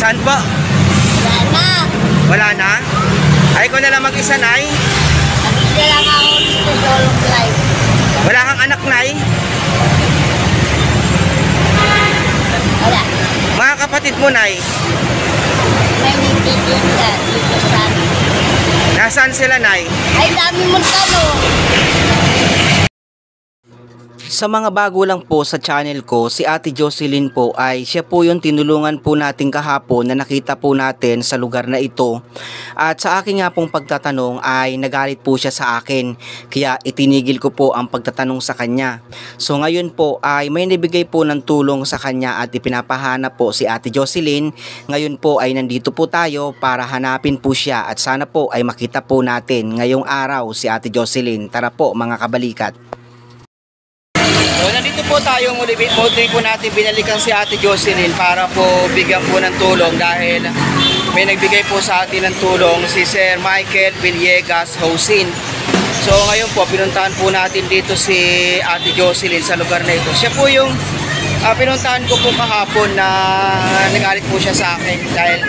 Saan po? Wala na. Wala na? Ay, ko na lang mag-isa, Nay. Mag-isa lang ako dito sa Long Life. Wala kang anak, Nay? Wala. Mga kapatid mo, Nay? May nagtitinda dito sa amin. Nasaan sila, Nay? Ay, dami mo tanong. Sa mga bago lang po sa channel ko, si Ate Jocelyn po ay siya po yung tinulungan po natin kahapon na nakita po natin sa lugar na ito. At sa akin nga pong pagtatanong ay nagalit po siya sa akin, kaya itinigil ko po ang pagtatanong sa kanya. So ngayon po ay may nabigay po ng tulong sa kanya at ipinapahanap po si Ate Jocelyn. Ngayon po ay nandito po tayo para hanapin po siya at sana po ay makita po natin ngayong araw si Ate Jocelyn. Tara po mga kabalikat. So, nandito po tayo muli po natin binalikan si Ate Jocelyn para po bigyan po ng tulong dahil may nagbigay po sa atin ng tulong si Sir Michael Villegas Hosin. So ngayon po pinuntahan po natin dito si Ate Jocelyn sa lugar na ito. Siya po yung pinuntahan ko po kahapon na nagalit po siya sa akin dahil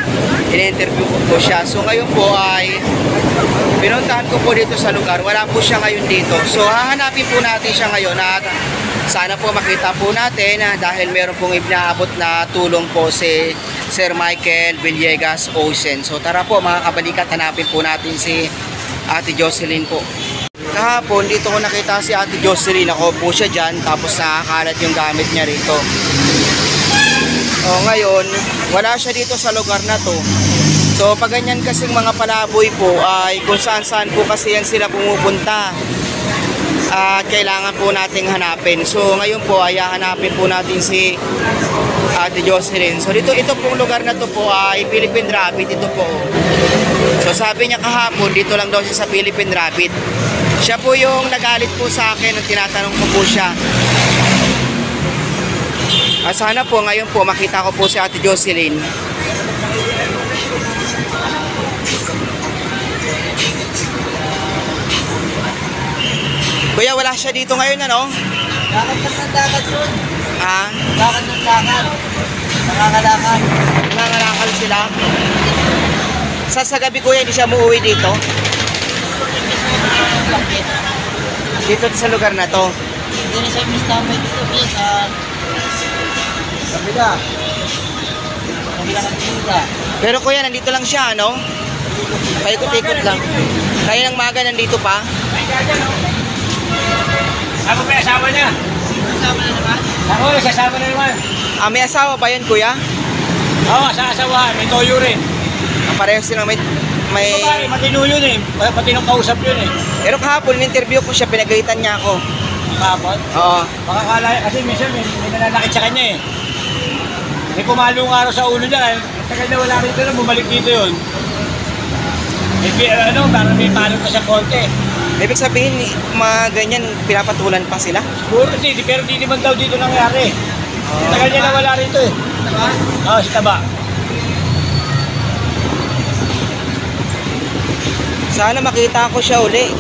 in-interview ko po siya. So ngayon po ay pinuntahan ko po dito sa lugar. Wala po siya ngayon dito. So hahanapin po natin siya ngayon at sana po makita po natin dahil meron pong ibinaabot na tulong po si Sir Michael Villegas Hosin. So tara po mga kabalikat, hanapin po natin si Ate Jocelyn po. Kahapon dito ko nakita si Ate Jocelyn, ako po siya dyan tapos nakakalat yung gamit niya rito. O ngayon wala siya dito sa lugar na to. So pag ganyan kasing mga palaboy po ay kung saan saan po kasi yan sila pumupunta at kailangan po nating hanapin. So ngayon po ay hanapin po natin si Ate Jocelyn. So ito pong lugar na to po ay Philippine Rabbit ito po. So sabi niya kahapon dito lang daw siya sa Philippine Rabbit. Siya po yung nagalit po sa akin nung tinatanong ko po siya. Sana po ngayon po makita ko po si Ate Jocelyn. Kuya, wala siya dito ngayon, ano? Lakad ng dagat yun. Ha? Lakad ng dagat. Nangangalakal. Nangangalakal sila? Sa gabi, kuya, hindi siya muuwi dito? Dito sa lugar na to? Hindi na siya mistamay dito. Sa kabila. Kabila ng tinda. Pero kuya, nandito lang siya, ano? Paikot-ikot lang. Kaya ng maga nandito pa? Ako may asawa niya. Kasama na naman? Ako, sasama na naman. May asawa ba yun, kuya? Oo, sa asawa, may toyo rin. Pareho silang may... Babae, matino yun eh. Matinong kausap yun eh. Pero kahapon, in-interview ko siya, pinagalitan niya ako. Kapon? Oo. Baka kala, kasi minsan may nananakit sa kanya eh. May pumalong araw sa ulo niya. Tagal na wala rito na, bumalik dito yun. Parang may palong ka sa konti. Ibig sabihin, mga ganyan, pinapatulan pa sila? Siguro hindi, pero hindi naman daw dito nangyari. Tagal niya na wala rito eh. Taba? Oo, si Taba. Sana makita ko siya uli.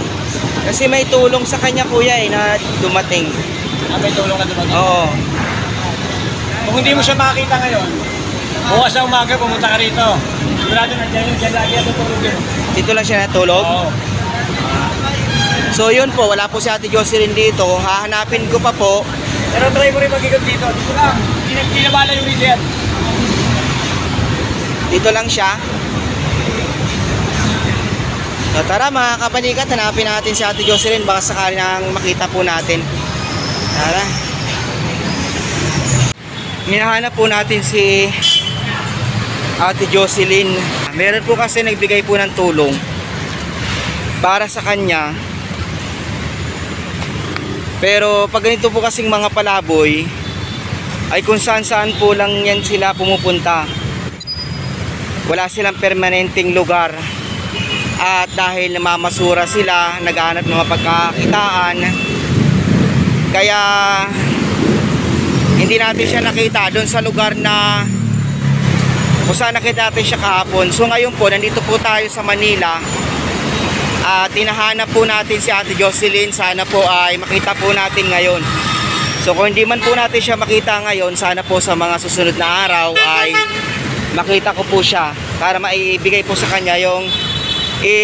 Kasi may tulong sa kanya, kuya, na dumating. May tulong na dumating. Oo. Kung hindi mo siya makakita ngayon, bukas sa umaga pumunta ka rito. Sigurado nandiyan yung dyan lagi at tutulog din. Dito lang siya natulog? Oo. So yun po, wala po si Ate Jocelyn dito. Hahanapin ko pa po. Pero try mo rin mag-ikot dito. Dito lang. Hindi na bala yung rito yan. Dito lang siya. So tara mga kapalikat, hanapin natin si Ate Jocelyn. Baka sakali nang makita po natin. Tara. Hinahanap po natin si Ate Jocelyn. Meron po kasi nagbigay po ng tulong para sa kanya. Pero pag ganito po kasing mga palaboy ay kung saan saan po lang yan sila pumupunta. Wala silang permanenteng lugar. At dahil namamasura sila, naghahanap ng mapagkakitaan, kaya hindi natin siya nakita doon sa lugar na kung saan nakita natin siya kahapon. So ngayon po, nandito po tayo sa Manila. Tinahanap po natin si Ate Jocelyn. Sana po ay makita po natin ngayon. So kung hindi man po natin siya makita ngayon, sana po sa mga susunod na araw ay makita ko po siya para maibigay po sa kanya yung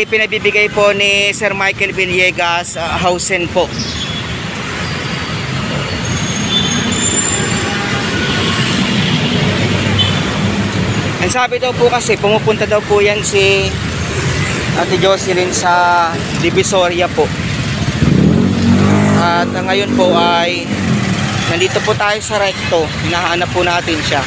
pinabibigay po ni Sir Michael Villegas Hausen po. Ang sabi daw po kasi pumupunta daw po yan si Ate Jocelyn sa Divisoria po. At ngayon po ay nandito po tayo sa Recto. Hinahanap po natin siya.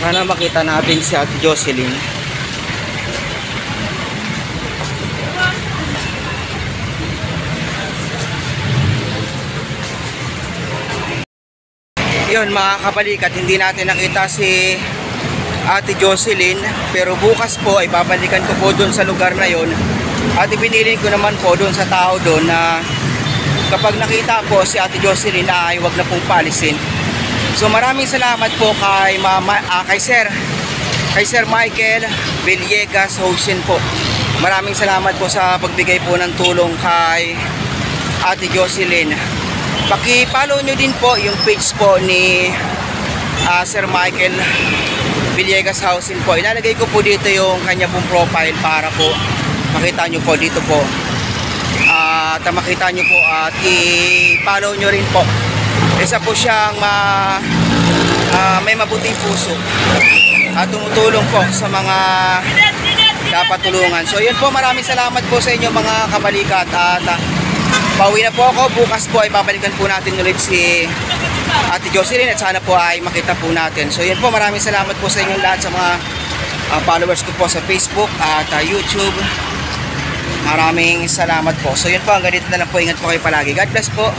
Sana makita natin si Ate Jocelyn. Yun mga kabalikat, hindi natin nakita si Ate Jocelyn, pero bukas po ay babalikan ko po doon sa lugar na yon. At ibinilin ko naman po doon sa tao doon na kapag nakita po si Ate Jocelyn ay wag na pong palisin. So maraming salamat po kay Sir Michael Villegas Hausen po. Maraming salamat po sa pagbigay po ng tulong kay Ate Jocelyn. Paki-follow nyo din po yung page po ni Sir Michael Villegas Hausen po. Ilalagay ko po dito yung kanya pong profile para po makita nyo po dito po. At makita nyo po at i-follow nyo rin po. Isa po siyang may mabuting puso at tumutulong po sa mga dapat tulungan. So yun po, maraming salamat po sa inyo mga kabalikat. At pauwi na po ako. Bukas po ay babalikan po natin ulit si Ate Jocelyn at sana po ay makita po natin. So yun po, maraming salamat po sa inyong lahat sa mga followers ko po sa Facebook at YouTube. Maraming salamat po. So yun po, hanggang dito na lang po. Ingat po kayo palagi. God bless po.